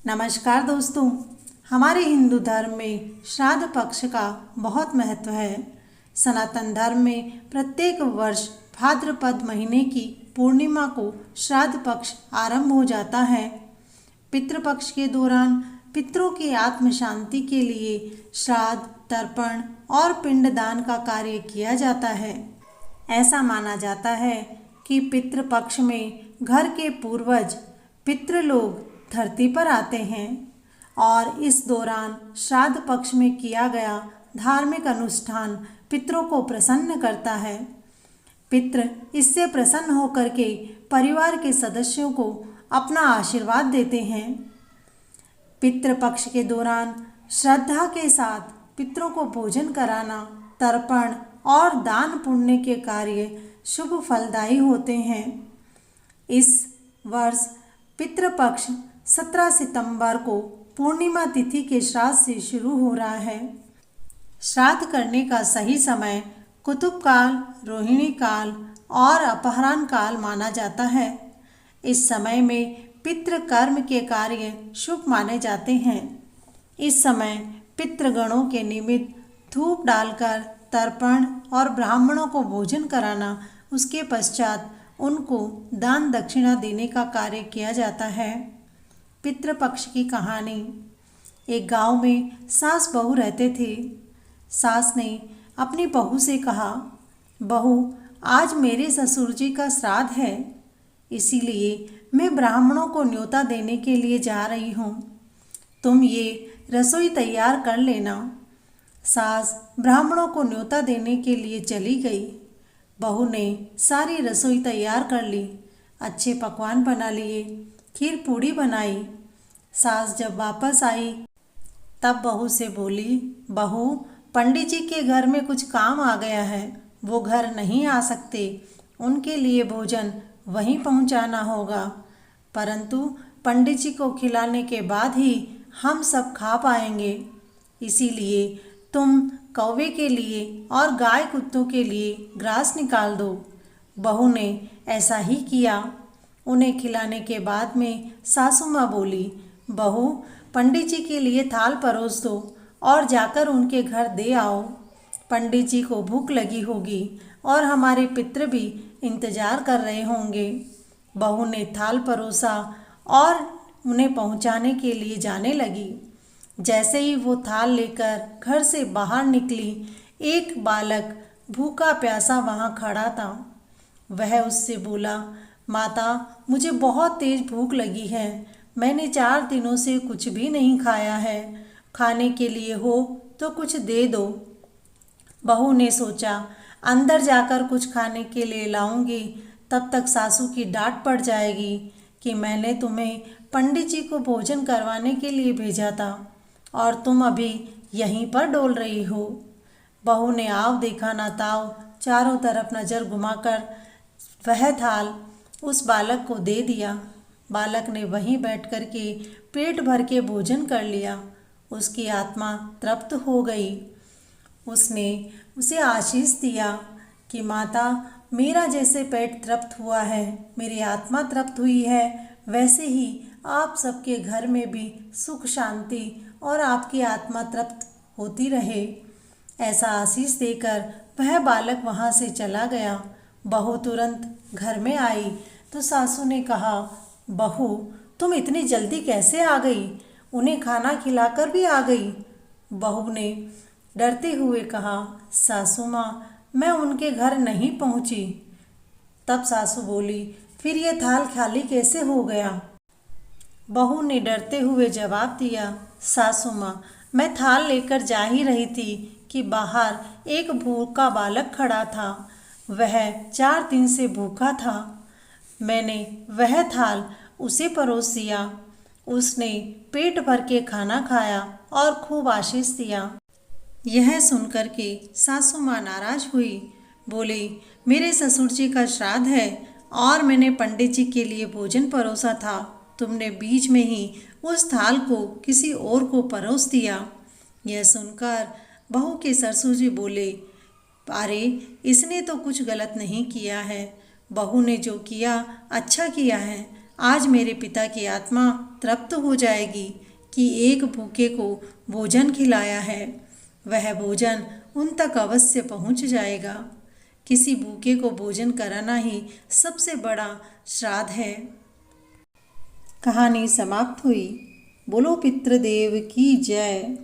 नमस्कार दोस्तों। हमारे हिंदू धर्म में श्राद्ध पक्ष का बहुत महत्व है। सनातन धर्म में प्रत्येक वर्ष भाद्रपद महीने की पूर्णिमा को श्राद्ध पक्ष आरंभ हो जाता है। पितृपक्ष के दौरान पितरों की आत्म शांति के लिए श्राद्ध, तर्पण और पिंडदान का कार्य किया जाता है। ऐसा माना जाता है कि पितृपक्ष में घर के पूर्वज पितृलोक धरती पर आते हैं और इस दौरान श्राद्ध पक्ष में किया गया धार्मिक अनुष्ठान पितरों को प्रसन्न करता है। पितृ इससे प्रसन्न होकर के परिवार के सदस्यों को अपना आशीर्वाद देते हैं। पितृपक्ष के दौरान श्रद्धा के साथ पितरों को भोजन कराना, तर्पण और दान पुण्य के कार्य शुभ फलदायी होते हैं। इस वर्ष पितृपक्ष 17 सितंबर को पूर्णिमा तिथि के श्राद्ध से शुरू हो रहा है। श्राद्ध करने का सही समय कुतुब काल, रोहिणी काल और अपहरण काल माना जाता है। इस समय में पितृ कर्म के कार्य शुभ माने जाते हैं। इस समय पितृगणों के निमित्त धूप डालकर तर्पण और ब्राह्मणों को भोजन कराना, उसके पश्चात उनको दान दक्षिणा देने का कार्य किया जाता है। पितृपक्ष की कहानी। एक गांव में सास बहू रहते थे। सास ने अपनी बहू से कहा, बहू, आज मेरे ससुर जी का श्राद्ध है, इसीलिए मैं ब्राह्मणों को न्योता देने के लिए जा रही हूँ। तुम ये रसोई तैयार कर लेना। सास ब्राह्मणों को न्योता देने के लिए चली गई। बहू ने सारी रसोई तैयार कर ली, अच्छे पकवान बना लिए, खीर पूड़ी बनाई। सास जब वापस आई तब बहू से बोली, बहू, पंडित जी के घर में कुछ काम आ गया है, वो घर नहीं आ सकते, उनके लिए भोजन वहीं पहुंचाना होगा, परंतु पंडित जी को खिलाने के बाद ही हम सब खा पाएंगे, इसीलिए तुम कौवे के लिए और गाय कुत्तों के लिए ग्रास निकाल दो। बहू ने ऐसा ही किया। उन्हें खिलाने के बाद में सासू माँ बोली, बहू, पंडित जी के लिए थाल परोस दो और जाकर उनके घर दे आओ। पंडित जी को भूख लगी होगी और हमारे पितृ भी इंतजार कर रहे होंगे। बहू ने थाल परोसा और उन्हें पहुंचाने के लिए जाने लगी। जैसे ही वो थाल लेकर घर से बाहर निकली, एक बालक भूखा प्यासा वहाँ खड़ा था। वह उससे बोला, माता, मुझे बहुत तेज भूख लगी है, मैंने 4 दिनों से कुछ भी नहीं खाया है, खाने के लिए हो तो कुछ दे दो। बहू ने सोचा, अंदर जाकर कुछ खाने के लिए लाऊंगी, तब तक सासू की डांट पड़ जाएगी कि मैंने तुम्हें पंडित जी को भोजन करवाने के लिए भेजा था और तुम अभी यहीं पर डोल रही हो। बहू ने आव देखा ना ताव चारों तरफ नज़र घुमाकर वह थाल उस बालक को दे दिया। बालक ने वहीं बैठ कर के पेट भर के भोजन कर लिया। उसकी आत्मा तृप्त हो गई। उसने उसे आशीष दिया कि माता, मेरा जैसे पेट तृप्त हुआ है, मेरी आत्मा तृप्त हुई है, वैसे ही आप सबके घर में भी सुख शांति और आपकी आत्मा तृप्त होती रहे। ऐसा आशीष देकर वह बालक वहाँ से चला गया। बहू तुरंत घर में आई तो सासू ने कहा, बहू, तुम इतनी जल्दी कैसे आ गई? उन्हें खाना खिलाकर भी आ गई। बहू ने डरते हुए कहा, सासू माँ, मैं उनके घर नहीं पहुँची। तब सासू बोली, फिर ये थाल खाली कैसे हो गया? बहू ने डरते हुए जवाब दिया, सासू माँ, मैं थाल लेकर जा ही रही थी कि बाहर एक भूखा बालक खड़ा था। वह 4 दिन से भूखा था। मैंने वह थाल उसे परोस दिया। उसने पेट भर के खाना खाया और खूब आशीष दिया। यह सुनकर के सासू माँ नाराज हुई। बोली, मेरे ससुर जी का श्राद्ध है और मैंने पंडित जी के लिए भोजन परोसा था, तुमने बीच में ही उस थाल को किसी और को परोस दिया। यह सुनकर बहू के ससुर जी बोले, अरे, इसने तो कुछ गलत नहीं किया है, बहू ने जो किया अच्छा किया है, आज मेरे पिता की आत्मा तृप्त हो जाएगी कि एक भूखे को भोजन खिलाया है। वह भोजन उन तक अवश्य पहुंच जाएगा। किसी भूखे को भोजन कराना ही सबसे बड़ा श्राद्ध है। कहानी समाप्त हुई। बोलो पितृदेव की जय।